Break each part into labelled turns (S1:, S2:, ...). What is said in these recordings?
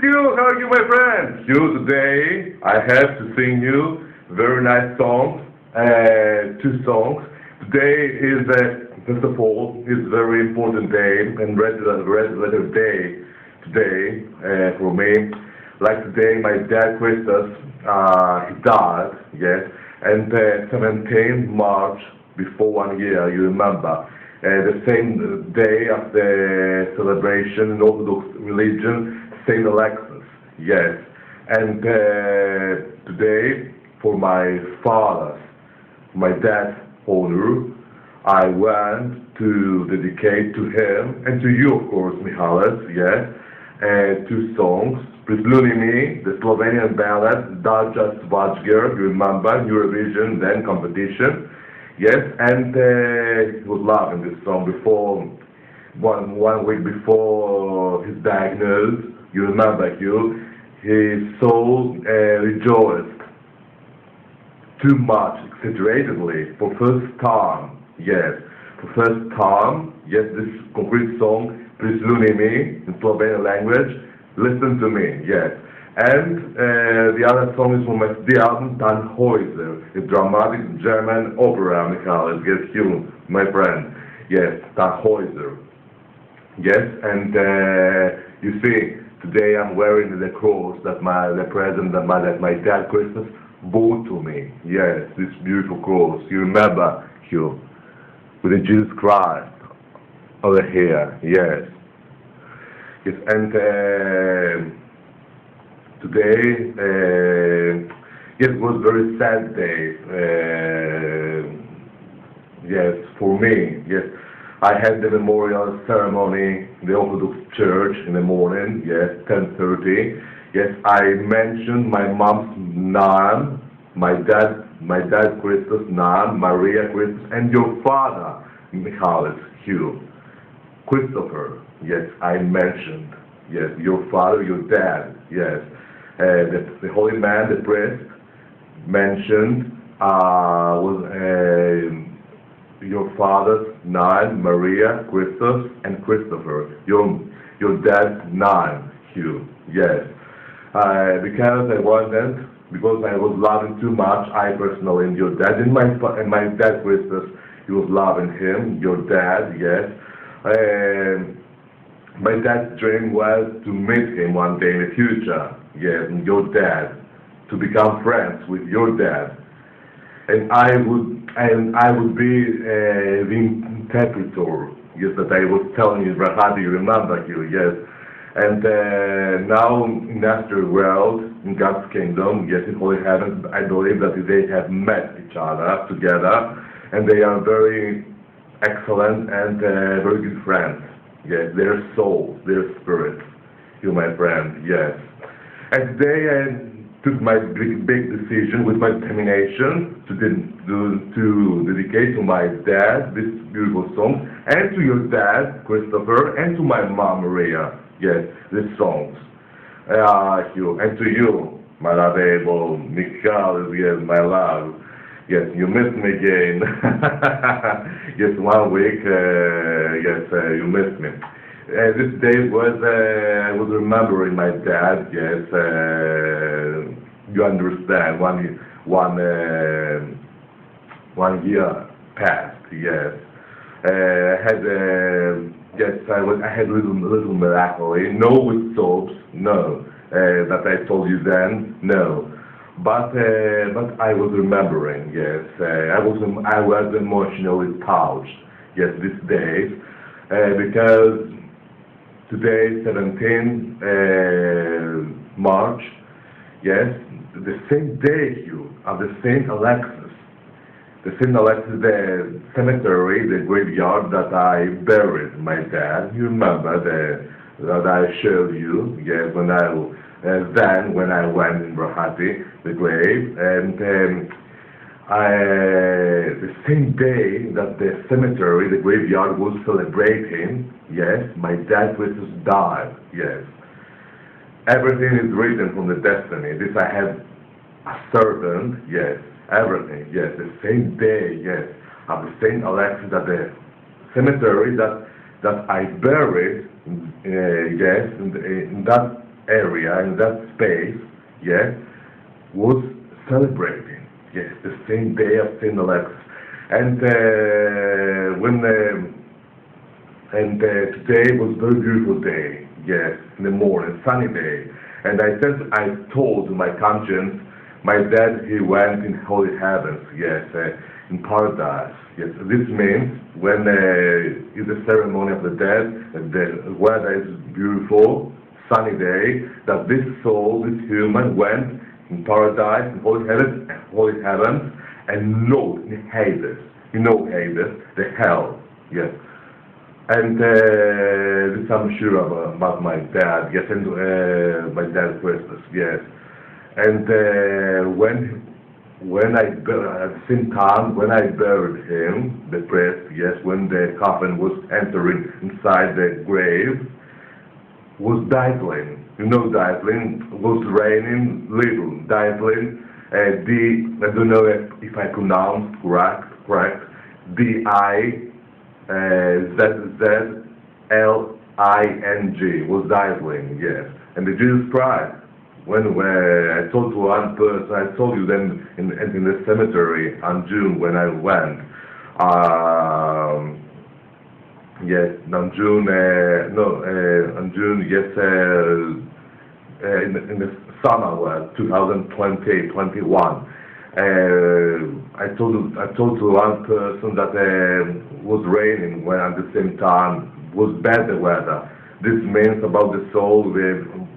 S1: you? How are you, my friends? You, today I have to sing you very nice songs, two songs. Today is, first of all, is a very important day and regular day today for me. Like today, my dad Christus, he died, yes, and 17 March, before 1 year, you remember. The same day of the celebration in Orthodox religion, Saint Alexis, yes. And today, for my father's, my dad's honor, I went to dedicate to him, and to you, of course, Mihalis, yes, two songs. Prisluni Me, the Slovenian ballad, Daja Svajger, you remember, Eurovision, then competition. Yes, and he was loving this song before, one week before his diagnosis. You remember, Hugh? His soul rejoiced too much, exaggeratedly, for first time. Yes, for first time. Yes, this concrete song, Prisluni Me, in Slovenian language. Listen to me. Yes. And the other song is from the album Tannhäuser, a dramatic German opera, Michael, yes, you, my friend. Yes, Tannhäuser. Yes, and you see, today I'm wearing the cross that the present that my dad Christmas bought to me. Yes, this beautiful cross. You remember, Hugh, with the Jesus Christ over here. Yes. Yes, and today, yes, it was a very sad day, yes, for me, yes. I had the memorial ceremony in the Orthodox Church in the morning, yes, 10:30. Yes, I mentioned my mom's name, my dad Christus name, Maria Christus, and your father, Michalis, Hugh, Christopher, yes, I mentioned, yes, your father, your dad, yes. The holy man, the priest, mentioned was your father's name, Maria, Christus, and Christopher. Your dad's name, Hugh. Yes. Because I wanted, because I was loving too much, I personally, and your dad, and my dad Christus, he was loving him, your dad, yes. My dad's dream was to meet him one day in the future. Yes, your dad, to become friends with your dad, and I would be the interpreter. Yes, that I was telling you, Rahadi, you remember you, yes, and now in the after world, in God's kingdom, yes, in holy heaven, I believe that they have met each other together, and they are very excellent and very good friends. Yes, their souls, their spirits, you, my friend, yes. And today I took my big decision with my determination to dedicate to my dad this beautiful song, and to your dad, Christopher, and to my mom, Maria, yes, these songs. Hugh, and to you, my lovable Michael, yes, my love. Yes, you missed me again. Yes, 1 week, yes, you missed me. This day was, I was remembering my dad, yes, you understand, one year passed, yes. I had, yes, I had little miracle, no with soaps, no, that I told you then, no. But I was remembering, yes, I was emotionally touched, yes, these days, because today, 17 March, yes, the same day, Hugh, of the Saint Alexis, the cemetery, the graveyard that I buried my dad. You remember that I showed you, yes, when I went in Brahati, the grave, and the same day that the cemetery, the graveyard, was celebrating, yes, my dad Christus died, yes. Everything is written from the destiny. This I have ascertained, yes, everything, yes, the same day, yes, of the Saint Alexis, that the cemetery that I buried, yes, in that area, in that space, yeah, was celebrating, yes, the same day of St. Alexis. And today was a very beautiful day, yes, in the morning, sunny day. And I told my conscience, my dad, he went in holy heavens, yes, in paradise. Yes, this means when is the ceremony of the dead, the weather is beautiful, sunny day, that this soul, this human, went in paradise, in holy heavens, and no, in Hades, Hades, the hell, yes. And this I'm sure about my dad, yes, and my dad's Christmas, yes. And when I at the same time when I buried him, the priest, yes, when the coffin was entering inside the grave, was dazzling. Dazzling was raining little, dazzling. I don't know if I pronounce correct. DIZZLING was dazzling, yes. And the Jesus Christ. When I told to one person, I told you then in the cemetery on June when I went. Yes, on June, on June, yes, in the summer 2021. I told to one person that was raining when at the same time was bad the weather. This means about the soul,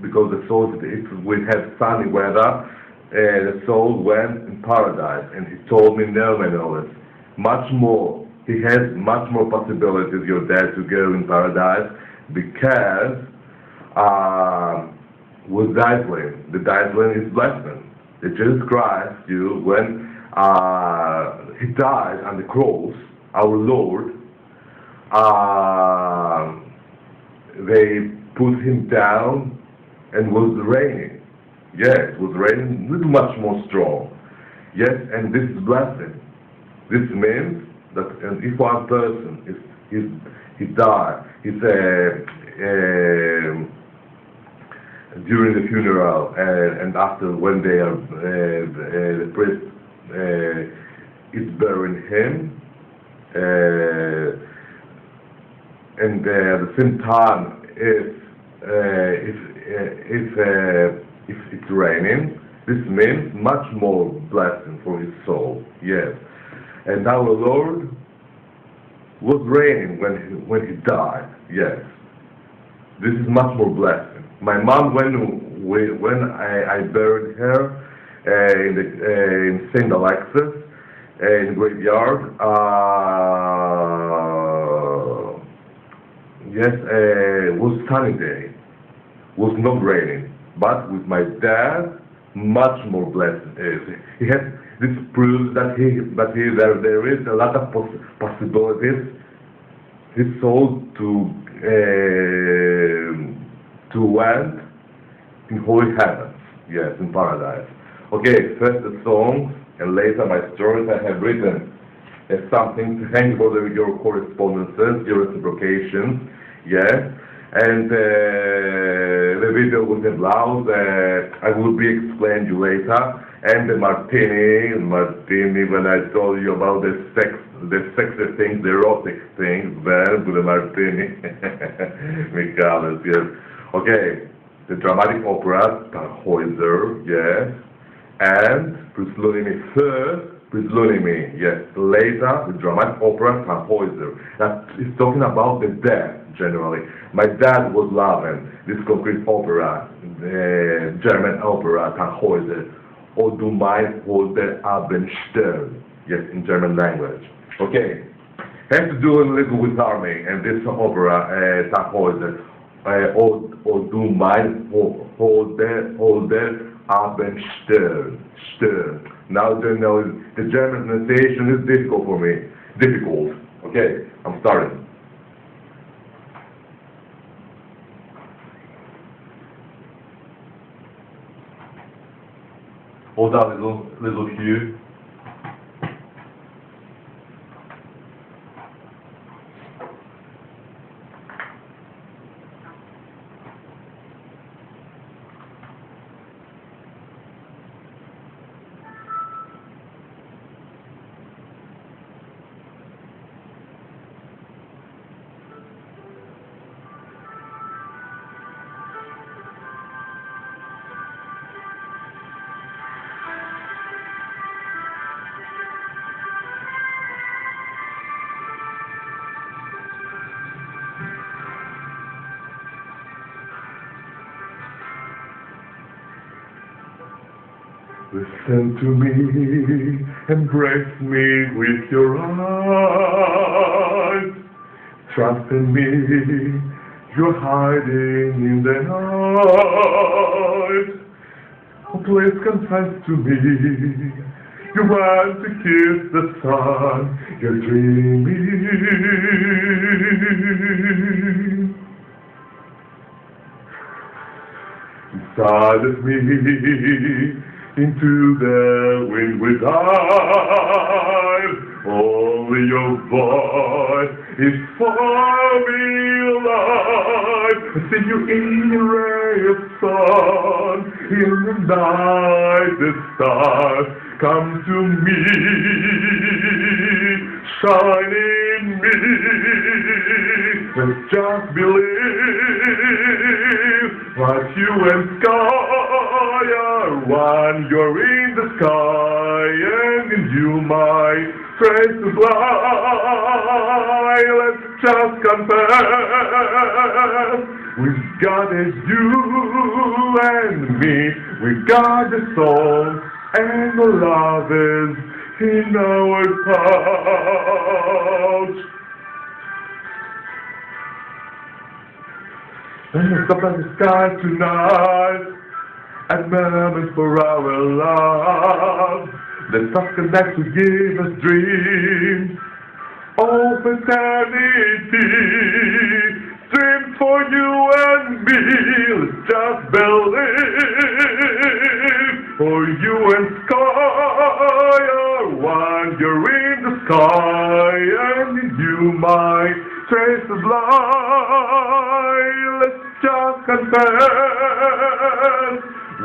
S1: because the soul, if we have sunny weather, the soul went in paradise. And he told me, no, much more. He has much more possibilities, your dad, to go in paradise, because with dazzling. The dazzling is blessing. The Jesus Christ, when he died on the cross, our Lord, they put him down and was raining. Yes, it was raining little much more strong. Yes, and this is blessing. This means that if one person he died, during the funeral and after when they are the priest is burying him, and at the same time, if it's raining, this means much more blessing for his soul. Yes, and our Lord was raining when he died. Yes, this is much more blessing. My mom, when I buried her in St. Alexis in the graveyard. Yes, it was sunny day, was not raining, but with my dad, much more blessed. He has this proves that there is a lot of possibilities. His soul to went in holy heavens, yes, in paradise. Okay, first the songs, and later my stories I have written as something to thank for your correspondences, your reciprocations, yes. And the video will be loud. I will be explained you later. And the martini, when I told you about the sexy things, the erotic things, well, with the martini, Michaelis, yes. Okay, the dramatic opera, Tannhäuser, yes, and Prislunimi first, Prislunimi, yes. Later, the dramatic opera, Tannhäuser. That is talking about the death, generally. My dad was loving this concrete opera, German opera, Tannhäuser, or Du mein Holder Abendstern, yes, in German language. Okay, has to do a little with army, and this opera, Tannhäuser, or Du mein Holder Abendstern, Stern. Now you know the German pronunciation is difficult for me. Difficult. Okay, I'm starting. Hold on, little Hugh. Listen to me, embrace me with your eyes. Trust in me, you're hiding in the night. Oh, please confess to me, you want to kiss the sun, you're dreaming. Inside of me, into the wind we dive. Only your voice is for me alive. I see you in a ray of sun. In the night the stars come to me. Shine in me. Let's just believe what you and sky are one. You're in the sky and in you my trace to fly. Let's just confess, we've got it, you and me. We've got the soul and the love is in our pouch. And let's up at the sky tonight, at moments for our love. Let's us connect to give us dreams of eternity. Dreams for you and me. Let's just believe. For you and sky are one. You're in the sky and in you my trace of light. Let's just confess.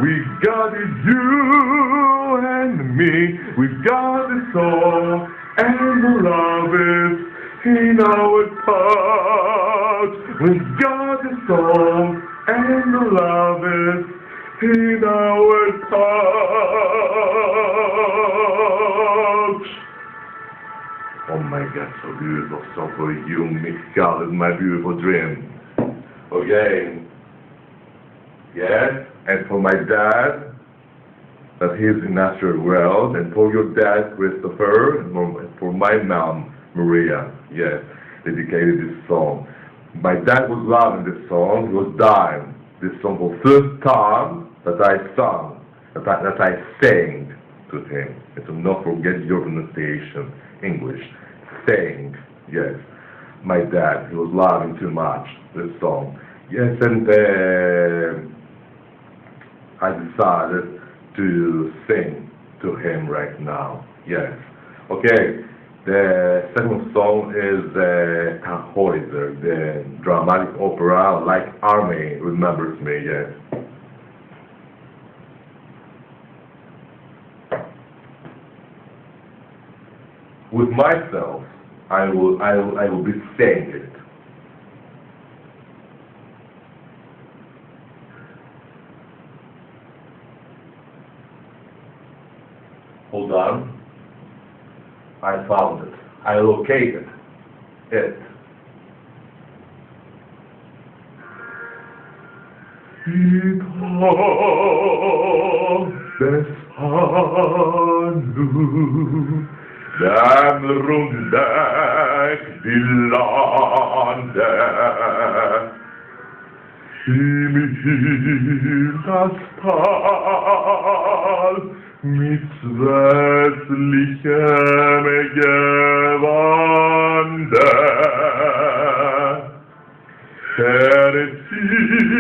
S1: We got it, you and me. We've got the soul and the love is in our pouch. We've got the soul and the love is in our pouch. Oh my God, so beautiful song for you, Miss Scarlett, my beautiful dream. Okay. Yes, and for my dad, that he's in natural world, and for your dad, Christopher, and for my mom, Maria, yes, dedicated this song. My dad was loving this song, he was dying. This song was the first time that I sang, that I sang to him. And to not forget your pronunciation, English. Sang, yes. My dad, he was loving too much this song. Yes, and I decided to sing to him right now. Yes. Okay. The second song is Tannhäuser, the dramatic opera like Army remembers me. Yes. With myself, I will be saying it. Hold on. I found it. I located it. Dämmerung deckt die Lande. Himmel das Tal mit westlichem Gewande.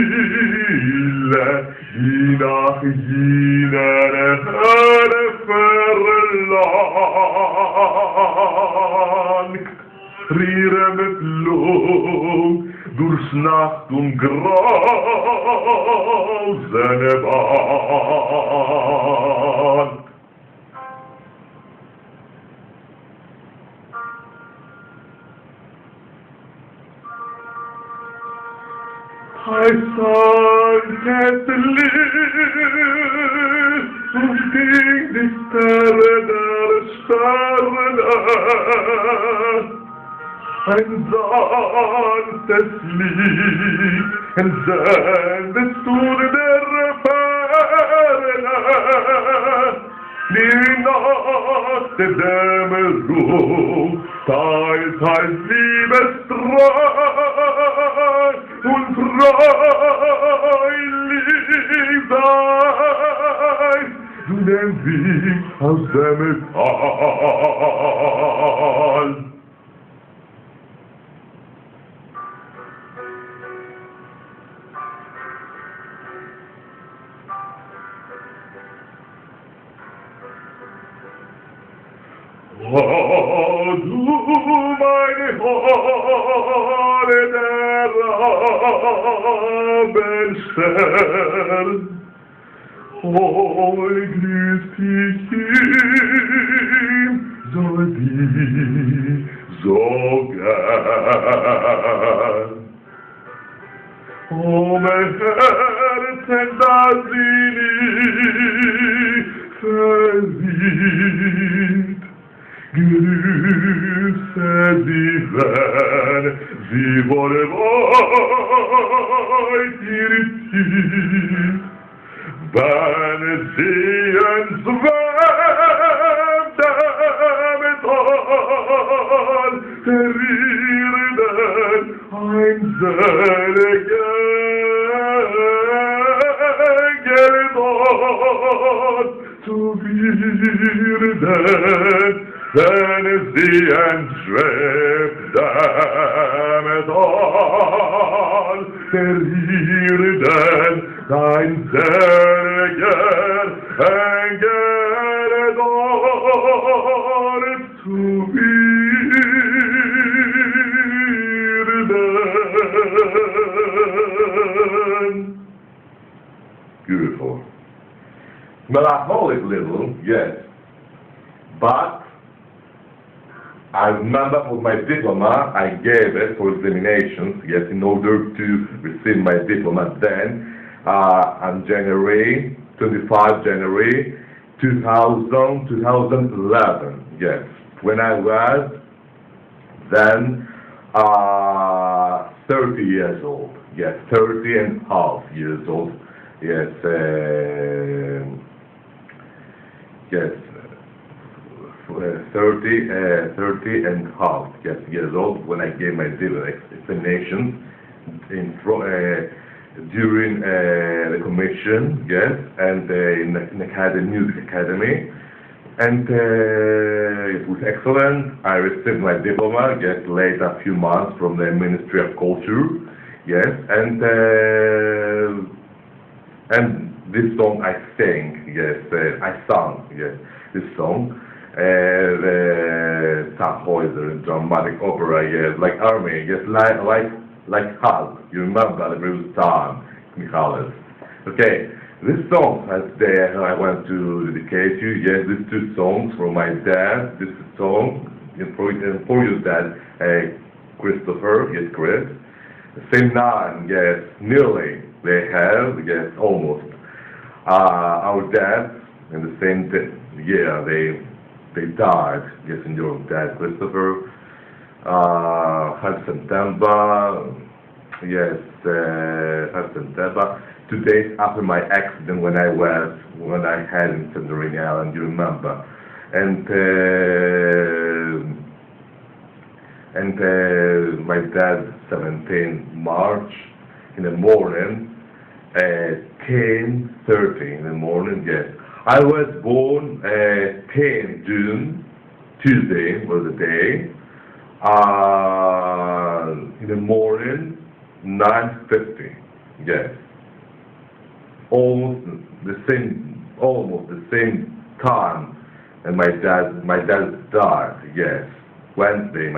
S1: Ziele, die nach jener Hölle verlangt, frieren mit Lohn durch Nacht und grausende Bahn. I sang het lied und ging die Sterne der Sterne. Ein sanftes Lied entsendest du der Ferne. Die Nacht der Dämmerung, teils heißt Liebestreu und freilich sein, du den Weg aus dem Metall. Oh, du meine Haare der Rabenstern, oh, grüß dich ihm, soll die so gern. Oh, mein Herzen, das sie nie versieht, grüße sie, wenn sie wohl weit irritiert, wenn sie entschwemmt damit all der Irden einselige Geldort zu werden, wenn sie entschwebt mit all der Irden dein Seliger Engeldort zu werden. Beautiful. Melancholic little, yes. But I remember for my diploma, I gave it for examinations, yes, in order to receive my diploma then, on January, 25 January 2011, yes. When I was then 30 years old, yes, 30 and a half years old, yes, yes. 30 and a half years old when I gave my examinations during the commission, yes, and in music academy, and it was excellent. I received my diploma, yes, later a few months from the Ministry of Culture, yes, and this song I sang, yes, I sung, yes, this song. The Tannhäuser, dramatic opera, yes, like Army, yes, like HUGH. You remember the previous time, Michalis. Okay, this song today I want to dedicate you. Yes, these two songs from my dad. This song for your dad, Christopher, yes, Chris. The same name, yes, nearly they have, yes, almost. Our dads in the same year they died, yes, in your dad, Christopher. September, yes, September. 2 days after my accident when I had in Santorini Island, you remember. And my dad, 17 March in the morning, 10:30 in the morning, yes. I was born 10 June, Tuesday was the day, in the morning, 9:50, yes. Almost the same time, and my dad died, yes. Wednesday,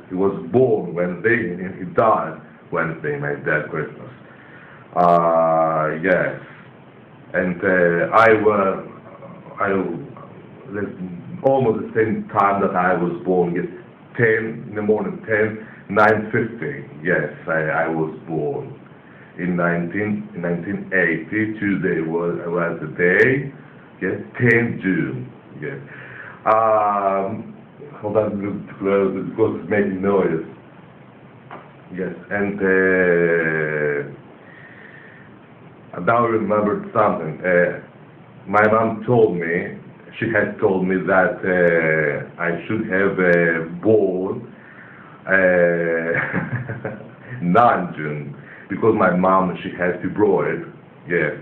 S1: he was born Wednesday, and he died Wednesday, my dad, Christmas. Yes. And almost the same time that I was born, yes, 10 in the morning, 9:50, yes, I was born. In 1980, Tuesday was the day, yes, 10 June, yes. Hold on, because it's making noise. Yes, and now I remembered something. My mom told me she had told me that I should have born non-June, because my mom, she had fibroid, yes,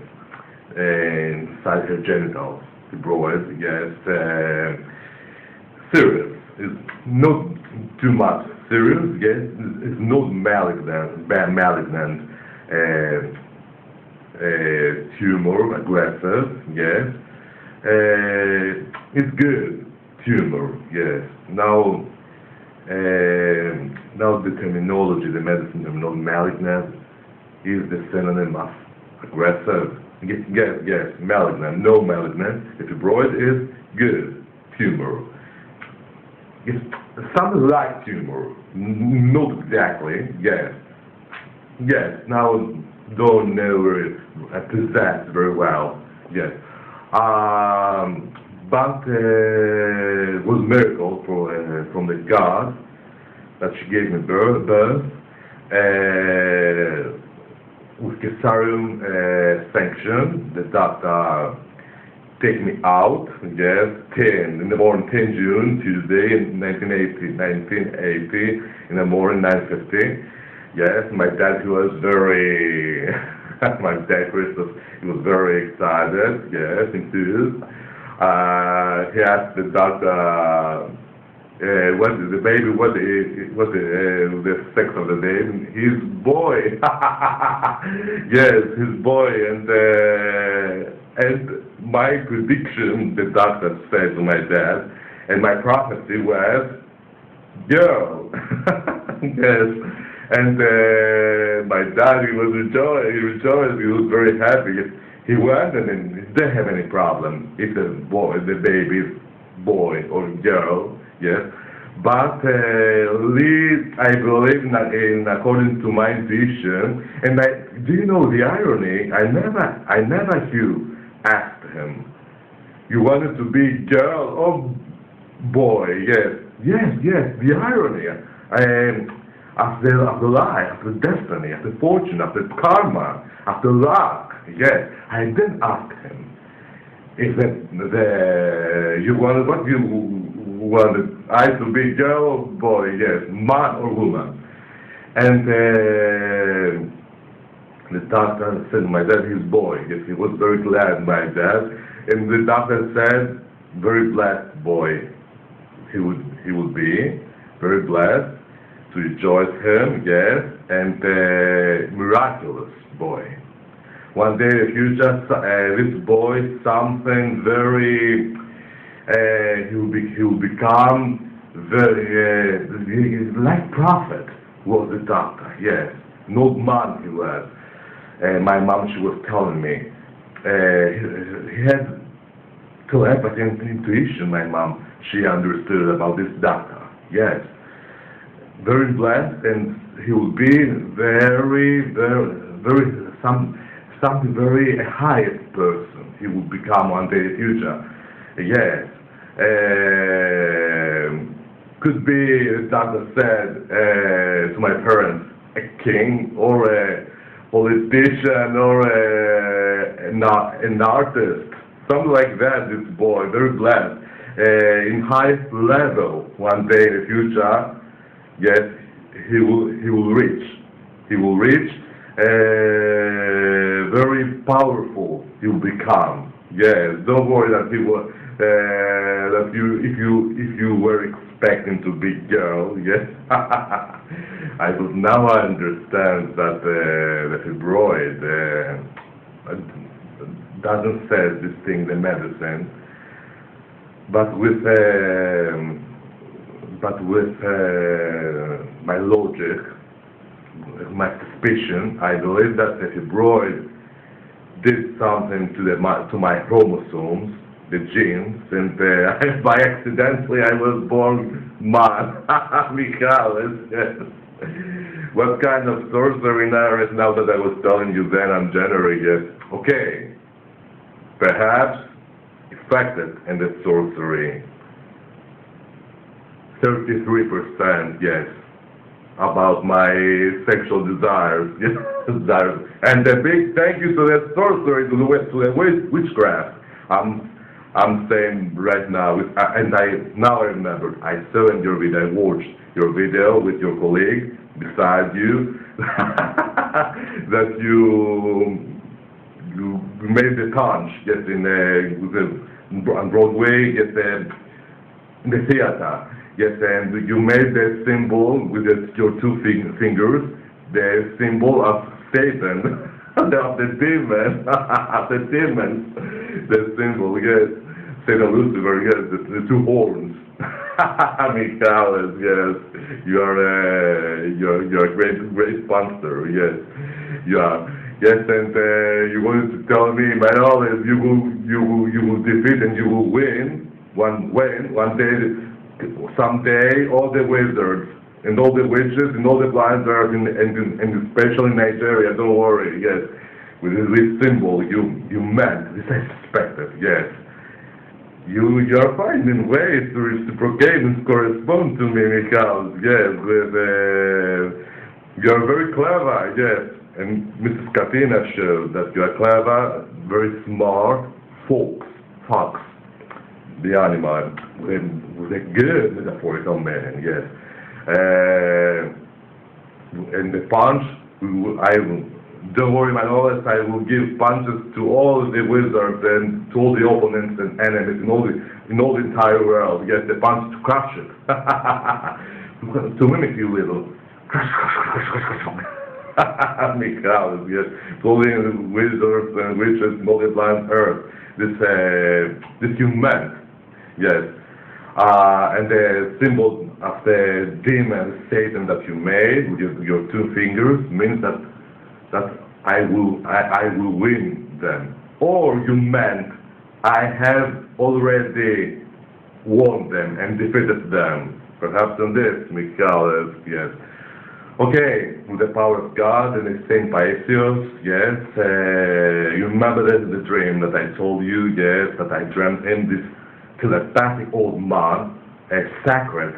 S1: inside her genitals, fibroid, yes, serious. It's not too much serious, yes, it's not malignant, tumor, aggressive, yes. It's good tumor, yes. Now the terminology, the medicine terminology, malignant is the synonym of aggressive. Yes, malignant, no malignant. The fibroid is good tumor. It's something like tumor, not exactly, yes. Yes, now don't know possess very well, yes. But was miracle from the God that she gave me birth with cesarean sanction. The doctor take me out, yes, 10 in the morning, 10 June, Tuesday, in 1980, in the morning, 9:50. Yes, my dad, he was very, my dad, Christoph, he was very excited, yes, enthused. He asked the doctor, what is the baby, what the sex of the baby? His boy. Yes, his boy, and my prediction, the doctor said to my dad, and my prophecy was, girl. Yes. And my dad, he was rejoiced, he was very happy. He went and he didn't have any problem if the baby is boy or girl, yes. But I believe in according to my intuition, and do you know the irony? I never asked him, you wanted to be girl or boy? Yes, the irony. After life, after destiny, after fortune, after karma, after luck, yes, I didn't ask him. If you wanted, what you wanted, I to be girl or boy, yes, man or woman. And the doctor said, my dad, he's boy. Yes, he was very glad, my dad. And the doctor said, very blessed boy he would be, very blessed. To rejoice him, yes, and miraculous boy. One day, if you just this boy, something very, he will become very like prophet. Was the doctor? Yes, not man he was. My mom, she was telling me, he had telepathy and intuition. My mom, she understood about this doctor. Yes. Very blessed, and he will be very something very highest person. He will become one day in the future. Yes. Could be, the doctor said to my parents, a king or a politician or an artist, something like that. This boy, very blessed, in highest level. One day in the future. Yes, he will reach. He will reach. Very powerful. He will become. Yes, don't worry that he will. That if you were expecting to be girl, yes. Now I understand that the fibroid doesn't say this thing, the medicine, but with my logic, my suspicion, I believe that the fibroid did something to my chromosomes, the genes, and by accidentally I was born man. Michael, yes. What kind of sorcery now that I was telling you then I'm generating, yes. Okay, perhaps affected in the sorcery. 33%, yes, about my sexual desires, yes, desires. And a big thank you to the sorcery, to the witchcraft. I'm saying right now, and now I remember, I saw in your video, I watched your video with your colleague beside you, that you made the punch, yes, on Broadway, yes, in the theater, yes, and you made the symbol with your two fingers, the symbol of Satan, of the demon, the demons, the symbol, yes, Satan Lucifer, yes, the two horns. Michaelis, yes, you're a great punster, yes, you are. Yes, and you wanted to tell me, my knowledge, you will defeat and you will win one day, someday, all the wizards and all the witches and all the blind birds and especially in Nigeria. Don't worry. Yes, with this symbol, you meant this. I suspected. Yes, you're finding ways to reciprocate and correspond to me, Michael. Yes, you're very clever. Yes. And Mrs. Katina showed that you are clever, very smart, fox, the animal, with a good metaphorical meaning, yes. And the punch, don't worry, my knowledge, I will give punches to all the wizards and to all the opponents and enemies in all the entire world. Yes, the punch to crush it, to mimic you little. Crush. Michaelis, yes, all the wizards and witches and all the blind earth. This you meant, yes. And the symbol of the demon Satan that you made with your two fingers means that I will win them. Or you meant I have already won them and defeated them. Perhaps on this, Michaelis, yes. Okay, with the power of God and the Saint Paisios, yes, you remember the dream that I told you, yes, that I dreamt in this telepathic old man, a sacred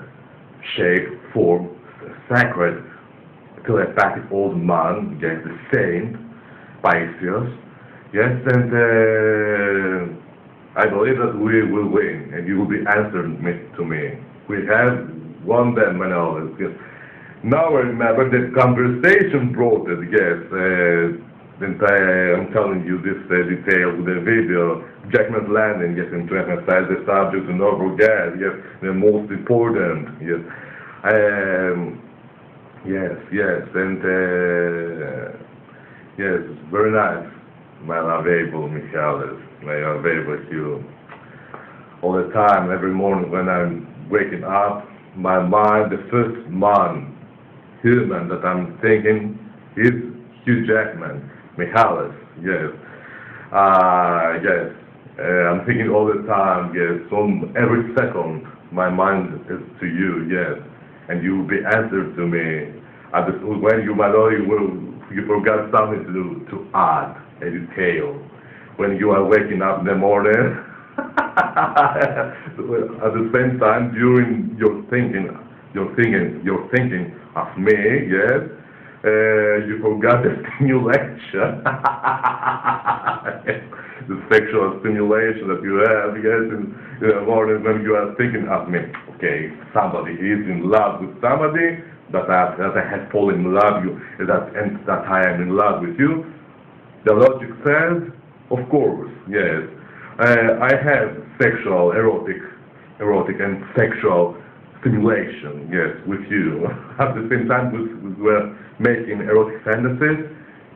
S1: shape, form, a sacred telepathic old man, yes, the Saint Paisios, yes, and I believe that we will win, and you will be answering to me. We have won them, and all this, yes. Now I remember the conversation brought it, yes, and I'm telling you this detail with the video, Jackman's landing, yes, and to emphasize the subject and not forget, yes, the most important, yes, yes, and yes, very nice, my lovable Michaelis, my lovable you, all the time, every morning when I'm waking up, my mind, the first man, human that I'm thinking is HUGH JACKMAN, Michaelis, yes. Yes, I'm thinking all the time, yes, on every second my mind is to you, yes, and you will be answered to me. When you, my Lord, you forgot something to add, a detail. When you are waking up in the morning, at the same time, during your thinking of me, yes, you forgot the stimulation, the sexual stimulation that you have, yes, in the morning when you are thinking of me. Okay, somebody is in love with somebody, that I have fallen in love with you, and that I am in love with you. The logic says, of course, yes, I have sexual, erotic and sexual stimulation, yes, with you. At the same time, we're making erotic fantasies,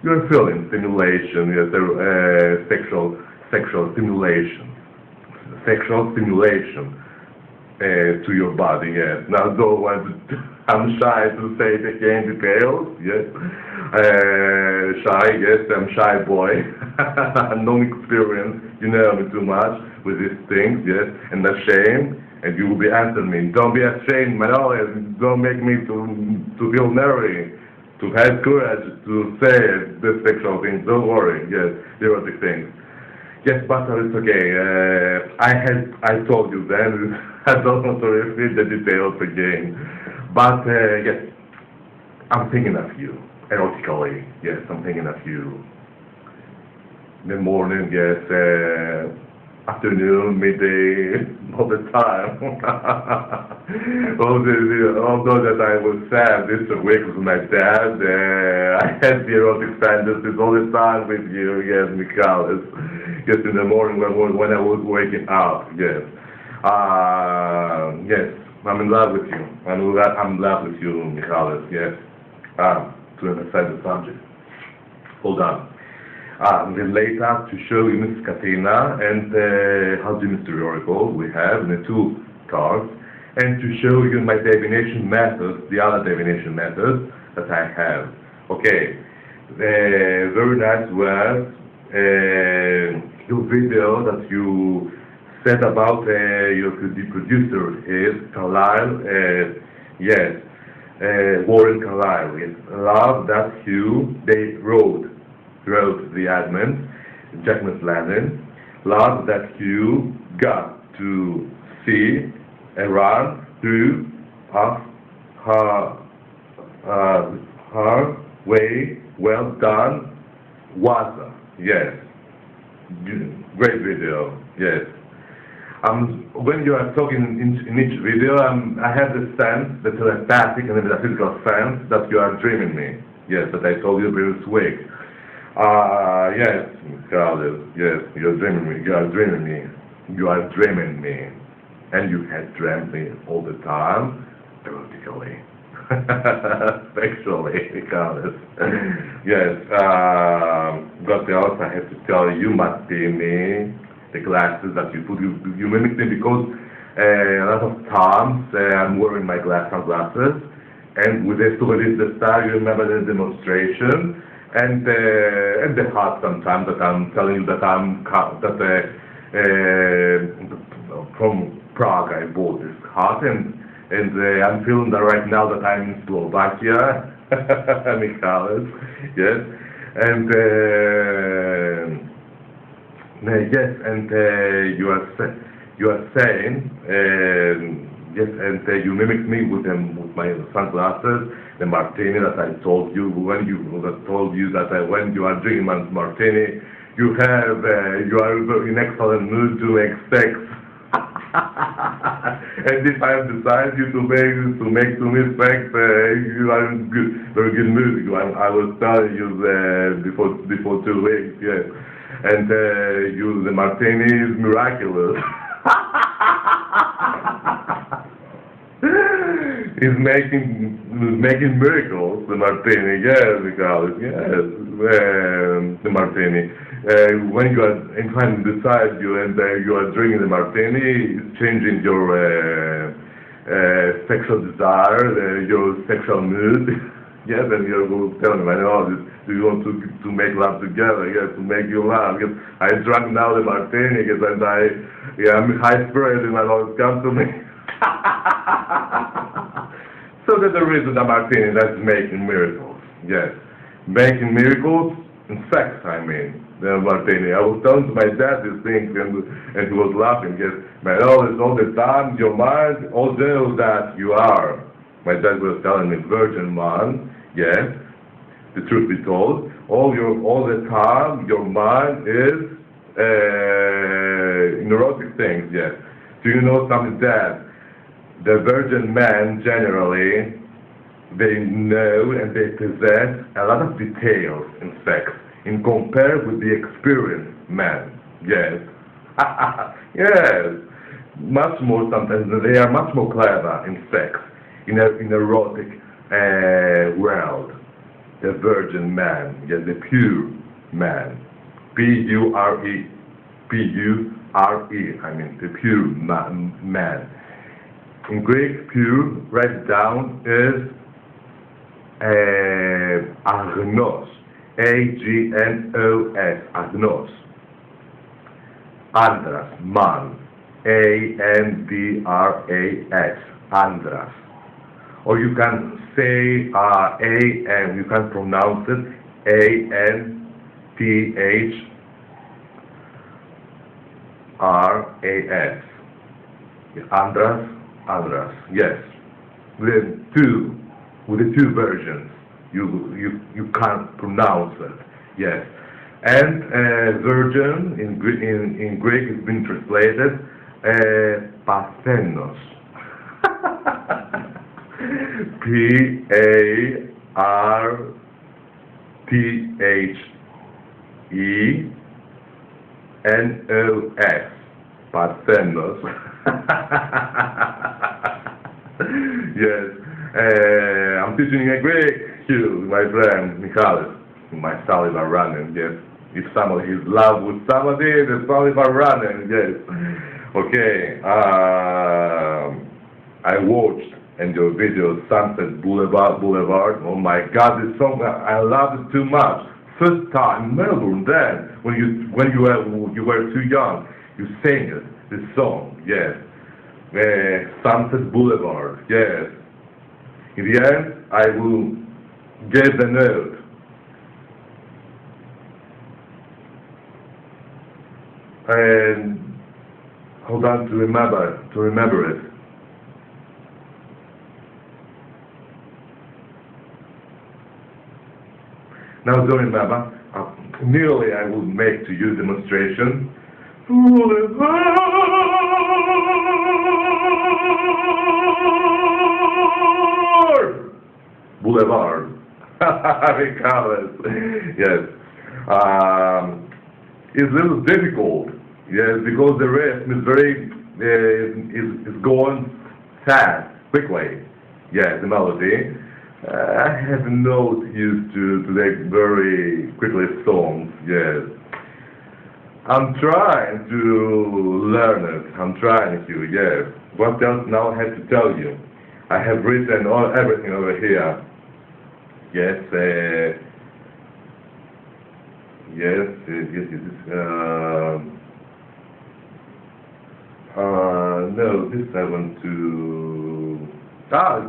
S1: you're feeling stimulation, yes, sexual stimulation to your body, yes. Now, I'm shy to say it again, details, yes. Shy, yes, I'm shy boy. No experience, you know me too much with these things, yes, and ashamed. And you will be answering me. Don't be ashamed, man. Don't make me to feel nervy, to have courage to say the sexual things. Don't worry. Yes, erotic things. Yes, but it's okay. I told you then. I don't want to repeat the details again. But yes, I'm thinking of you erotically. Yes, I'm thinking of you. In the morning, yes. afternoon, midday, all the time. Although that I was sad this week with my dad, I had the erotic fantasies all the time with you, yes, Michalis. Yes, in the morning when I was waking up, yes. Yes, I'm in love with you. I'm in love with you, Michalis, yes. To understand the subject. Hold on. Then later to show you Miss Katina and how the historical we have in the two cards, and to show you my divination methods, the other divination methods that I have. Okay, very nice words. Your video that you said about the producer is Carlisle, yes, Warren Carlisle. It's love that they wrote the admin, Jackman's Landing. Love that you got to see and run through her way. Well done, was yes. Great video, yes. When you are talking in each video, I have the sense, the telepathic and the metaphysical sense that you are dreaming me. Yes, that I told you previous week. Yes, Carlos, yes, you are dreaming me. You are dreaming me. And you had dreamt me all the time, erotically. Sexually, Carlos. Yes, what else I have to tell you, Martini, the glasses that you put, you mimic them because a lot of times I'm wearing my sunglasses, and with the star, you remember the demonstration, and the heart sometimes that I'm telling you that from Prague I bought this heart, and I'm feeling that right now that I'm in Slovakia, Michalis, yes, and yes, and you are saying yes, and you mimic me with my sunglasses, the martini that I told you when you are drinking martini, you are in excellent mood to make sex. And if I have decided you to make to me sex, you are in very good mood. I was telling you before 2 weeks, yes. And the martini is miraculous. He's making miracles, the martini, yes, because, yes, the martini. When you are inclined beside you and you are drinking the martini, it's changing your sexual desire, your sexual mood. Yes, and you will tell me, do you want to make love together? Yes, to make you laugh. Yes, I drank now the martini, yes, and I'm high spirited, and my Lord, come to me. So that's the reason the martini that's making miracles. Yes, making miracles in sex. I mean, the martini. I was telling to my dad these things, and he was laughing. Yes, my Lord, it's all the time your mind, although that you are. My dad was telling me, virgin man. Yes, the truth be told, all the time your mind is neurotic things. Yes. Do you know something, Dad? The virgin men generally, they know and they possess a lot of details in sex in compared with the experienced men. Yes. Yes. Much more sometimes. They are much more clever in sex, in erotic world. The virgin man, yes, the pure man. P-U-R-E. P-U-R-E. I mean, the pure man. In Greek, pure, write it down, is agnos. A-G-N-O-S. Agnos. Andras, man. A-N-D-R-A-S. Andras. Or you can say A-N, you can pronounce it A-N-T-H-R-A-S. Andras, yes. With the two versions, you can't pronounce it, yes. And virgin in Greek has been translated Parthenos. Parthenos. Parthenos. Yes. I'm teaching a Greek, Hugh, my friend, Michalis, my Saliva running, yes. If somebody is in love with somebody, the Saliva running, yes. Okay, I watched in your video Sunset Boulevard. Oh my God, this song, I love it too much. First time in Melbourne then, when you were too young, you sang it, this song, yes. Sunset Boulevard, yes. In the end, I will get the note. And hold on to remember it. Now don't remember. Nearly I will make to you demonstration. Boulevard. Because, yes. It's a little difficult. Yes, because the rhythm is very is going fast, quickly. Yes, the melody. I have not used to make very quickly songs. Yes, I'm trying to learn it. I'm trying to. Yes. What else now I have to tell you? I have written everything over here. Yes. Yes. No, this I want to...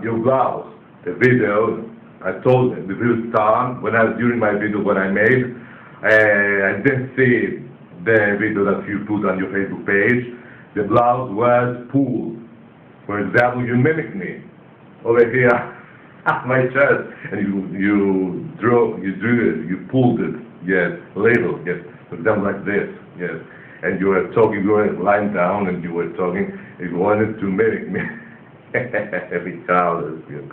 S1: your blouse. The video, I told the video star, during my video when I made, I didn't see the video that you put on your Facebook page. The blouse was pulled. For example, you mimicked me over here at my chest, and you drew it, you pulled it, yes, little, yes, for example, like this, yes. And you were talking, you were lying down and you were talking, and you wanted to mimic me. Every child, yes.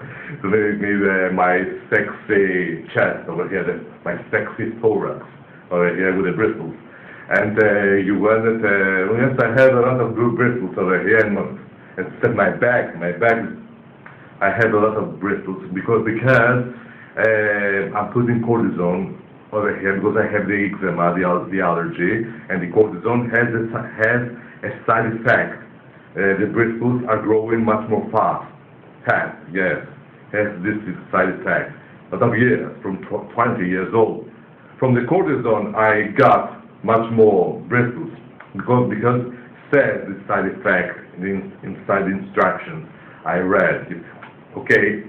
S1: To mimic me, my sexy chest over here, my sexy thorax over here with the bristles. And you wanted, yes, I have a lot of blue bristles over here, and said my back, I have a lot of bristles because I'm putting cortisone over here because I have the eczema, the allergy, and the cortisone has a side effect. The bristles are growing much more fast, yes, has this side effect. But of years, from 20 years old, from the cortisone I got much more bristles because said the side effect inside the instructions I read. Okay,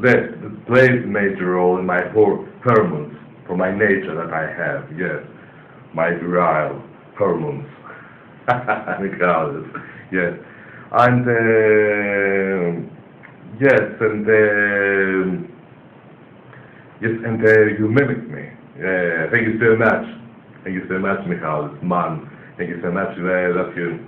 S1: that plays a major role in my hormones, for my nature that I have, yes, my virile hormones, yes, and yes, and you mimic me. Thank you so much, Michael, man. Thank you so much that you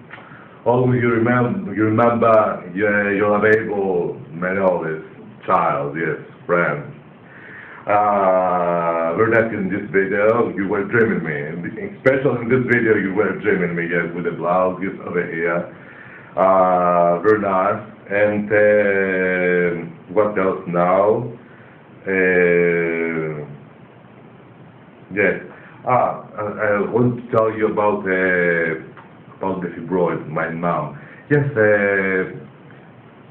S1: always remember your LOVABLE Manolis child, yes, friend. Very nice in this video, you were dreaming me, especially in this video you were dreaming me, yes, with the blouse, yes, over here. Very nice. And what else now? Yes. I want to tell you about the fibroid, my mom. Yes,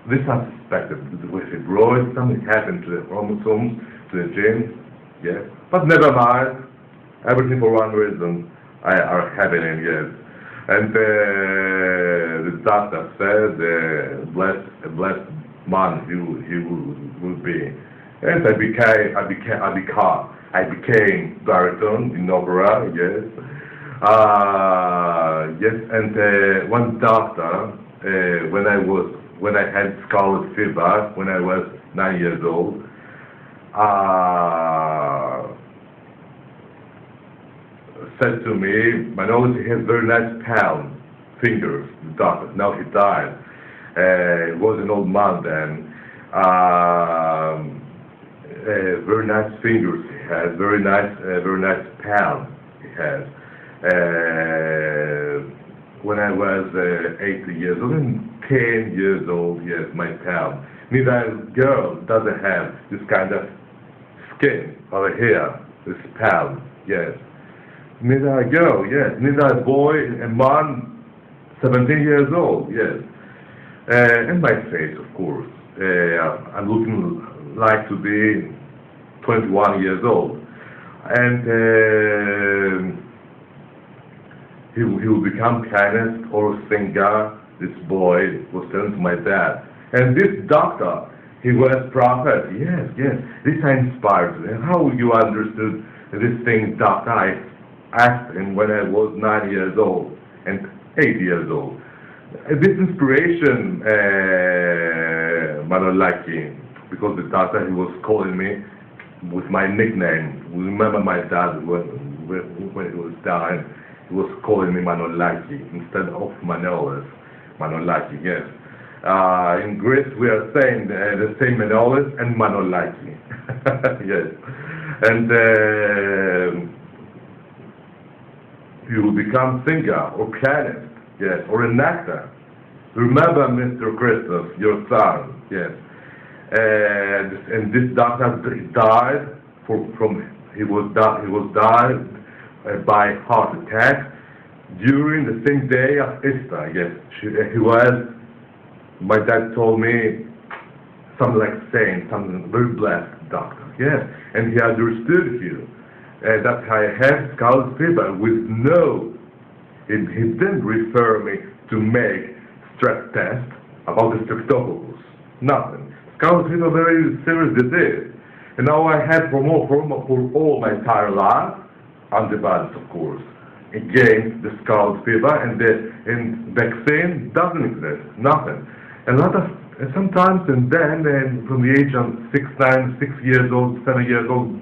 S1: this I suspected with fibroid, something happened to the chromosomes, to the genes, yes. But never mind, everything for one reason are happening, yes. And the doctor said, a blessed man he will be. And I became baritone in opera, yes. Yes, and one doctor, when I had scarlet fever, when I was 9 years old, said to me, Manolo, he has very nice palm fingers, the doctor. Now he died. He was an old man then. Very nice fingers he has, very nice palm he has. When I was 8 years old, and 10 years old, yes, my palm. Neither girl doesn't have this kind of skin over here, this palm, yes. Neither a girl, yes. Neither a boy, a man, 17 years old, yes. And my face, of course. I'm looking like to be 21 years old. And he will become pianist or singer, this boy was telling to my dad. And this doctor, he was prophet. Yes, yes. This I inspired me. How you understood this thing, doctor? I asked him when I was 9 years old and 8 years old. This inspiration, Manolaki, because the doctor, he was calling me with my nickname. Remember my dad when he was dying, he was calling me Manolaki instead of Manolis. Manolaki, yes. In Greece, we are saying the same Manolis and Manolaki. Yes. And you will become singer or pianist, yes, or an actor. Remember Mr. Christoph, your son, yes. And this doctor died he was died by heart attack during the same day of Easter, yes. He was, my dad told me, something like saying, something very blessed doctor, yes. And he understood you. That I had scarlet fever with no, he didn't refer me to make stress test about the streptococcus, nothing. Scarlet fever, very serious disease. And now I had for all my entire life, antibodies of course, against the scarlet fever, and the vaccine doesn't exist, nothing. And sometimes and then, from the age of 6 years old, 7 years old,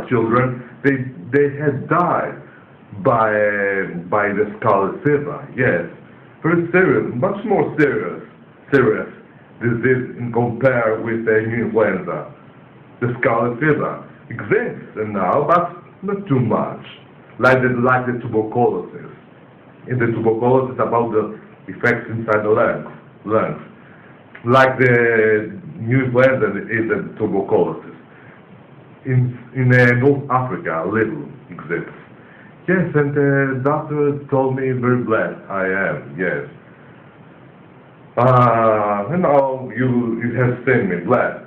S1: children, they had died by the scarlet fever. Yes, very serious, much more serious disease in compare with the influenza. The scarlet fever exists now, but not too much, like the tuberculosis. In the tuberculosis, about the effects inside the lungs, like the new influenza is the tuberculosis. In North Africa, little exists. Yes, and the doctor told me very blessed I am, yes. And now you have seen me blessed.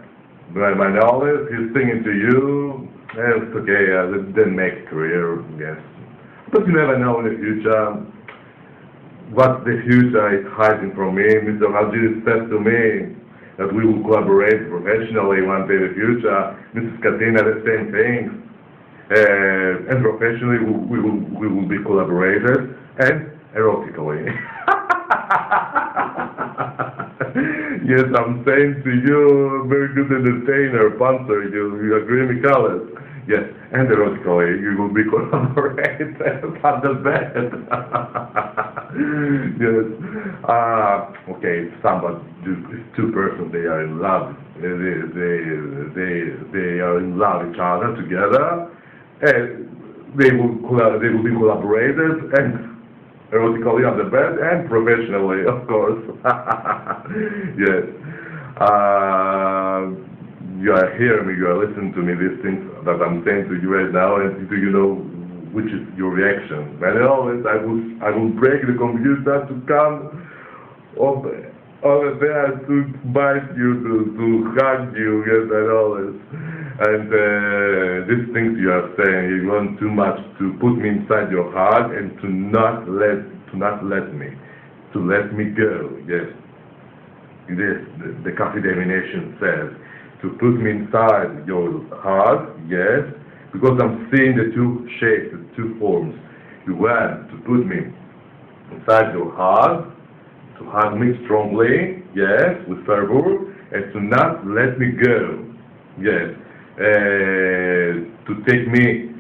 S1: My knowledge is singing to you, it's okay, I didn't make a career, yes. But you never know in the future what the future is hiding from me. Mr. Haji said to me that we will collaborate professionally one day in the future. Mrs. Katina, the same thing. And professionally, we will be collaborators, and erotically. Yes, I'm saying to you, very good entertainer, Panzer, you agree, Michalis? Yes, and erotically, you will be collaborators on the bed. Yes. Okay, two persons, they are in love. They are in love each other together, and they will be collaborators and erotically on the bed and professionally, of course. Yes. You are hearing me, you are listening to me, these things that I'm saying to you right now, and do you know which is your reaction? And always I will break the computer to come over there to bite you, to hug you, yes, and always. And these things you are saying, you want too much to put me inside your heart and to not let me go, yes. This, the Coffee Divination says, to put me inside your heart, yes, because I'm seeing the two shapes, the two forms. You want to put me inside your heart, to hug me strongly, yes, with fervor, and to not let me go, yes, to take me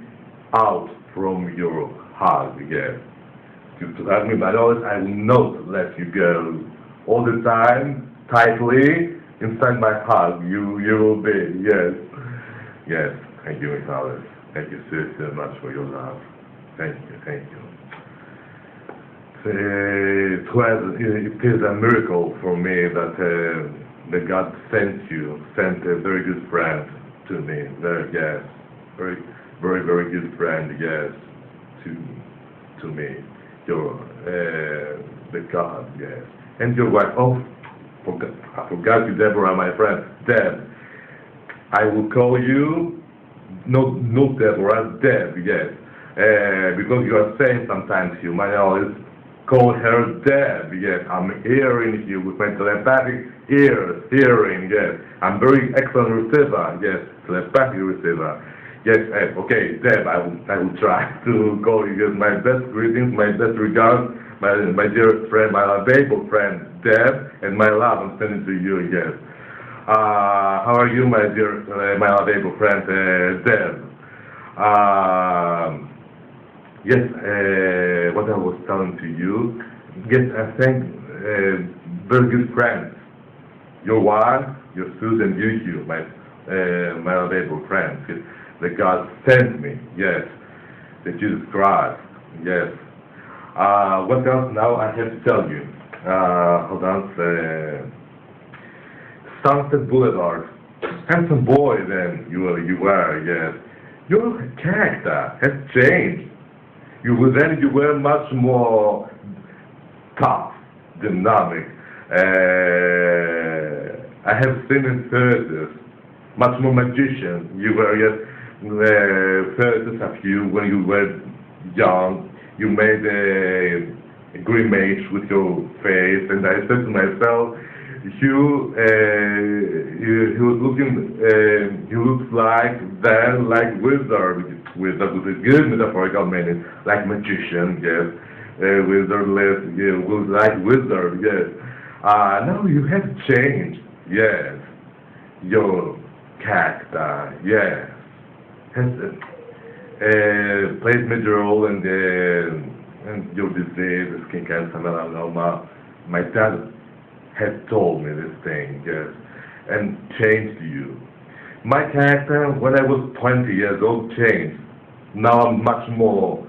S1: out from your hug, yes. To hug me, but always I will not let you go. All the time, tightly, inside my hug, you will be, yes. Yes, thank you, Michalis. Thank you so much for your love. Thank you, thank you. It is a miracle for me that God sent a very good friend to me. Yes, very good friend. Yes, to me, the God. Yes, and your wife. Oh, I forgot you, Deborah, my friend, Deb. I will call you, not Deborah, Deb. Yes, because you are saying sometimes you might always call her Deb. Yes, I'm hearing you with my telepathic ears, hearing. Yes, I'm very excellent receiver. Yes, telepathic receiver. Yes, okay, Deb, I will try to call you. Yes, my best greetings, my best regards, my dearest friend, my lovable friend, Deb, and my love I'm sending to you. Yes. How are you, my dear, my lovable friend, Deb? Yes, what I was telling to you. Yes, I think very good friends. Your wife, your Susan, you, my lovable friends. Yes, that God sent me. Yes, that Jesus Christ. Yes. What else now I have to tell you? Hold on. Sunset Boulevard. Handsome boy then you were, yes. Your character has changed. You were much more tough, dynamic. I have seen in theaters, much more magician. You were, yes, theaters of you when you were young. You made a grimace with your face, and I said to myself, you looks like then like wizard with a good metaphorical meaning, like magician, yes, wizardless, yeah, like wizard, yes. Now you have changed, yes, your character, yes, has played major role in your disease, skin cancer, melanoma. My dad had told me this thing, yes, and changed you. My character, when I was 20 years old, changed. Now I'm much more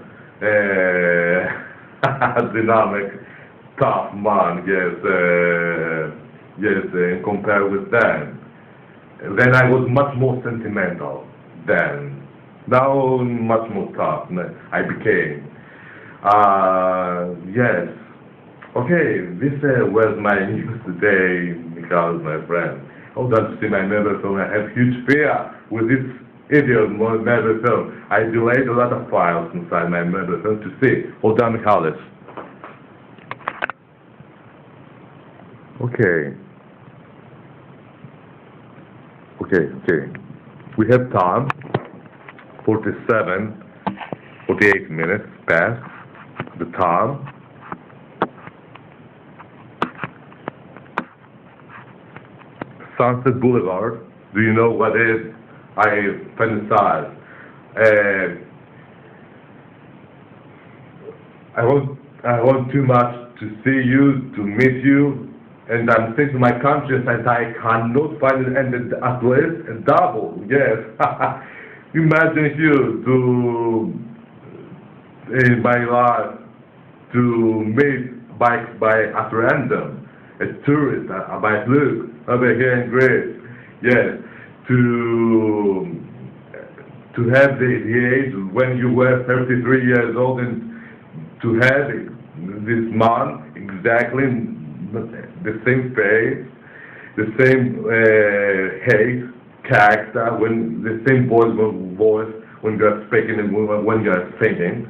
S1: dynamic, tough man, yes, compared with then. Then I was much more sentimental then. Now much more tough, I became. Yes. Okay, this was my news today, because my friend. Hold on to see my mobile phone. I have huge fear with this idiot mobile phone. I delayed a lot of files inside my mobile phone to see. Hold on, Michalis. Okay. We have time. 48 minutes past the time. Sunset Boulevard. Do you know what is? I fantasize. I want too much to see you, to meet you, and I'm thinking to my conscience that I cannot find it, and at least a double. Yes. Imagine you in my life to meet by at random a tourist by fluke over here in Greece. Yes, to have the age when you were 33 years old, and to have this man exactly the same face, the same hate, character, when the same voice when you are speaking and when you are singing,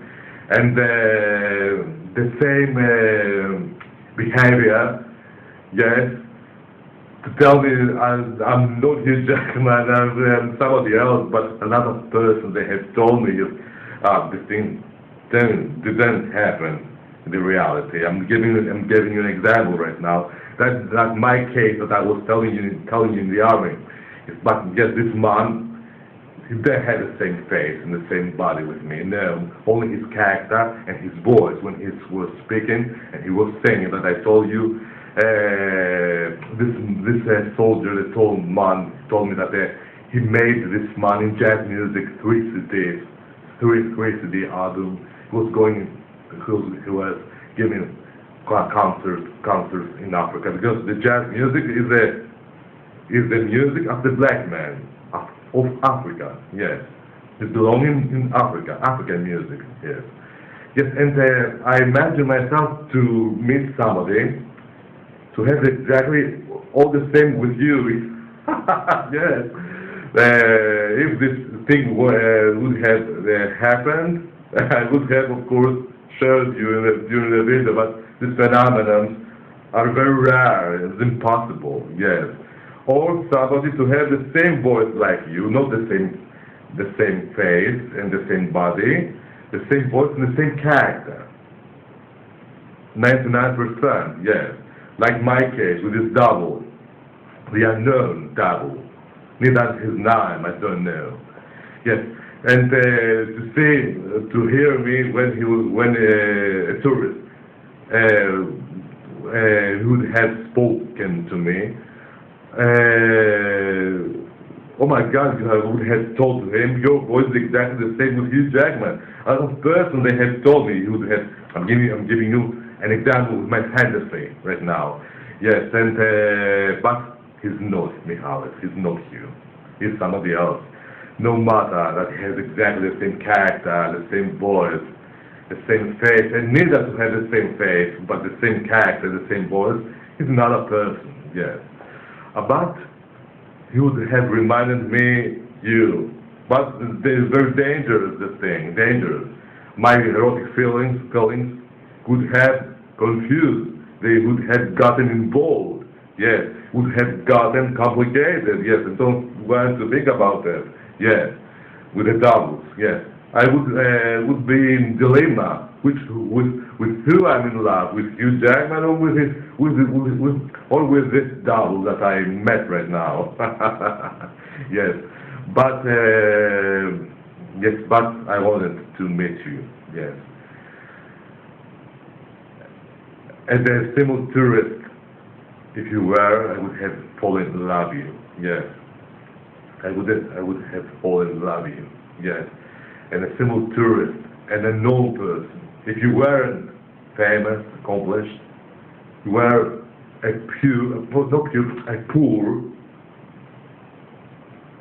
S1: and the same behavior. Yes, to tell me I'm not HUGH JACKMAN, I'm somebody else, but another person. They have told me this thing didn't happen in the reality. I'm giving you an example right now. That's my case that I was telling you in the army. But yes, this man he didn't have the same face and the same body with me. No, only his character and his voice when he was speaking and he was singing. That I told you, this soldier, the tall man, told me that he made this man in jazz music 3 CDs, 3 CD albums. He was giving concerts in Africa, because the jazz music is the music of the black man of Africa. Yes, it's belonging in Africa, African music. Yes, yes, and I imagine myself to meet somebody to have exactly all the same with you. Yes, if this thing would have happened, I would have, of course, showed you during the video, but these phenomena are very rare. It's impossible. Yes, or somebody to have the same voice like you, not the same face and the same body, the same voice and the same character. 99%. Yes, like my case with this double, the unknown double. Neither his name, I don't know. Yes, and to hear me when a tourist who had spoken to me, oh my God, I would have told him, your voice is exactly the same with HUGH JACKMAN. As a person, they have told me, I'm giving you an example with my fantasy right now. Yes, and but he's not Mihalis, he's not you. He's somebody else. No matter that he has exactly the same character, the same voice, the same face, and neither to have the same face, but the same character, the same voice, he's another person, yes. But he would have reminded me, you. But it's very dangerous, this thing, dangerous. My erotic feelings could have confused, they would have gotten involved. Yes, would have gotten complicated. Yes, I don't want to think about that. Yes, with the doubles. Yes, I would be in dilemma. With who I'm in love, with HUGH JACKMAN or with this double that I met right now. Yes, but I wanted to meet you. Yes, as a simple tourist. If you were, I would have fallen in love with you. Yes, I would have fallen in love with you. Yes, and a simple tourist and a known person. If you weren't famous, accomplished, you were a poor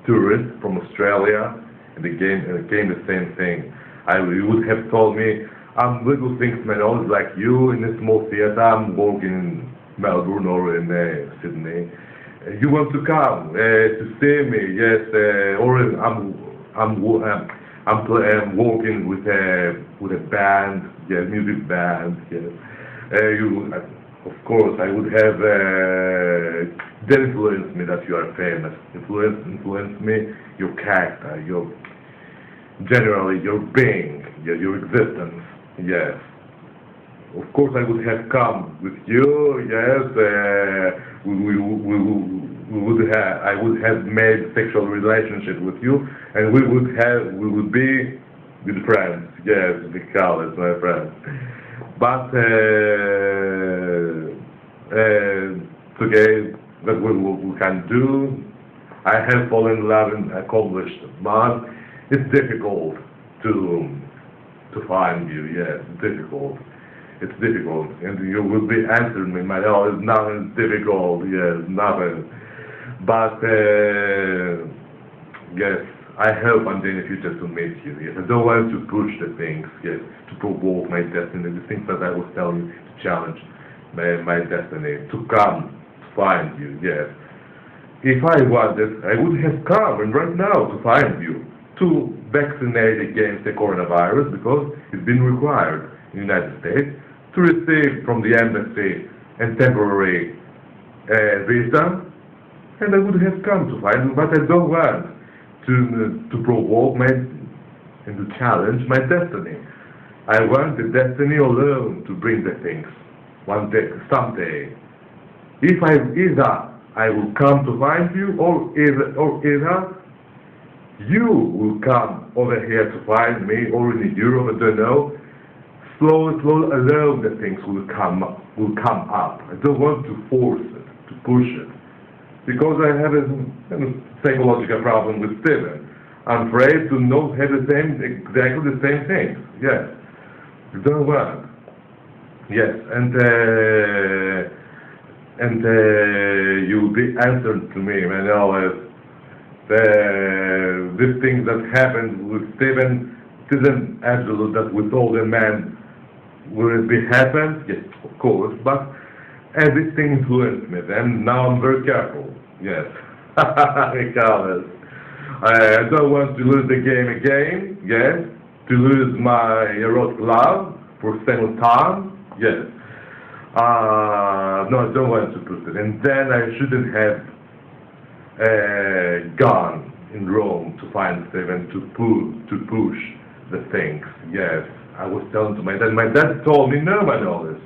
S1: tourist from Australia, and it came the same thing. You would have told me, I'm little things man, always like you in a small theater. I'm working in Melbourne or in Sydney. You want to come to see me? Yes, or I'm working with a band, yes, music band. Yes, of course, I would have that influenced me that you are famous. Influenced me your character, generally your being, your existence. Yes. Of course, I would have come with you. Yes, I would have made a sexual relationship with you, and we would be good friends. Yes, because my friends. But it's okay. That's what we can do. I have fallen in love and accomplished, but it's difficult to find you. Yes, it's difficult. It's difficult, and you will be answering me, my oh, it's nothing difficult, yes, nothing. But, yes, I hope one day in the future to meet you, yes. I don't want to push the things, yes, to provoke my destiny, the things that I was telling you, to challenge my destiny, to come, to find you, yes. If I wanted, I would have come, and right now, to find you, to vaccinate against the coronavirus, because it's been required in the United States, to receive from the embassy a temporary visa, and I would have come to find you, but I don't want to provoke and to challenge my destiny. I want the destiny alone to bring the things, one day, someday. Either I will come to find you, or either You will come over here to find me, or in Europe, I don't know. Slowly, alone the things will come up. I don't want to force it, to push it, because I have a psychological problem with Steven. I'm afraid to not have exactly the same things. Yes, you don't want. Yes, and you'll be answered to me. I know this thing that happened with Steven isn't absolute that with all the men. Will it be happened? Yes, of course, but everything influenced me, and now I'm very careful. Yes, because I don't want to lose the game again. Yes, to lose my erotic love for second time. Yes, no, I don't want to put it. And then I shouldn't have gone in Rome to find Steven to push the things. Yes. I was telling to my dad. My dad told me, no, I know this.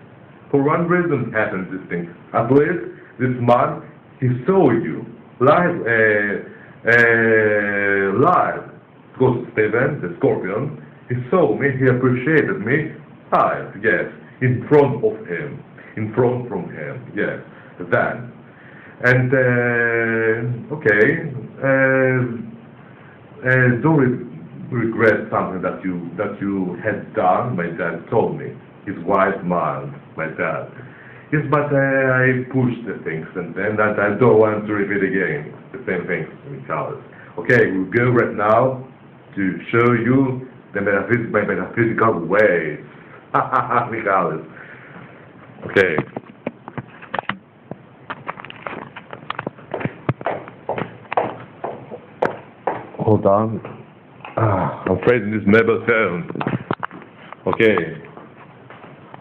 S1: For one reason happened this thing. At least this man, he saw you live, because Steven, the scorpion, he saw me, he appreciated me, live, yes, in front of him, from him, yes, then. And, okay, don't regret something that you had done. My dad told me. He's wise man, my dad. Yes, but I pushed the things, and then that I don't want to repeat again the same things, Michalis. Okay, we'll go right now to show you my metaphysical ways. Michalis. Okay. Hold on. I'm afraid this mobile phone. Okay.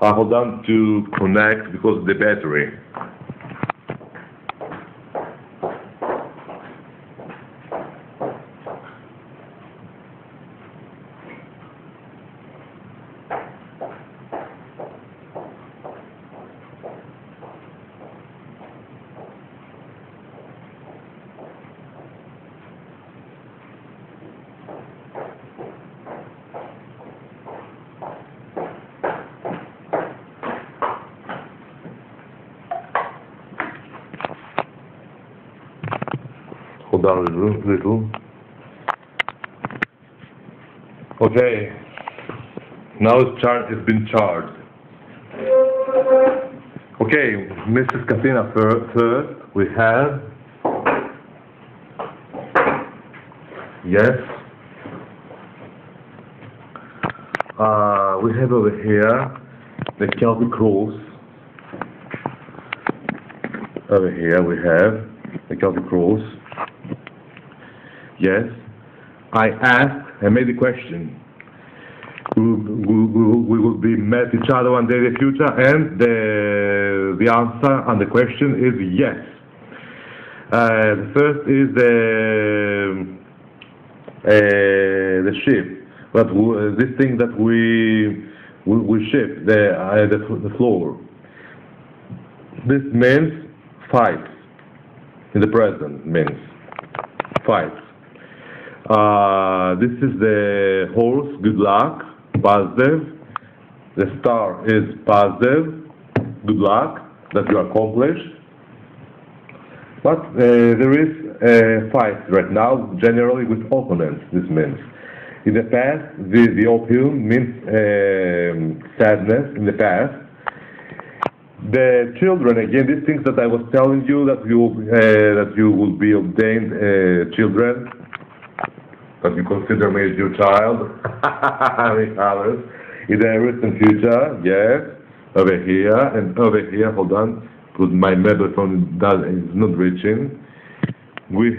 S1: Hold on to connect because of the battery. Hold on a little. Okay. Now it's been charged. Okay, Mrs. Katina, first we have. Yes. We have over here the Celtic rules. Over here we have the Celtic rules. Yes, I made a question. We will be met each other one day in the future, and the answer on the question is yes. The first is the ship, but this thing that we ship the floor. This means fight. In the present means fight. This is the horse, good luck, positive. The star is positive, good luck, that you accomplish. But there is a fight right now, generally with opponents, this means. In the past, the opium means sadness in the past. The children, again, these things that I was telling you, that you will be ordained children, that you consider me as your child, in the recent future, yes, over here, and over here, hold on, because my mobile phone is not reaching. We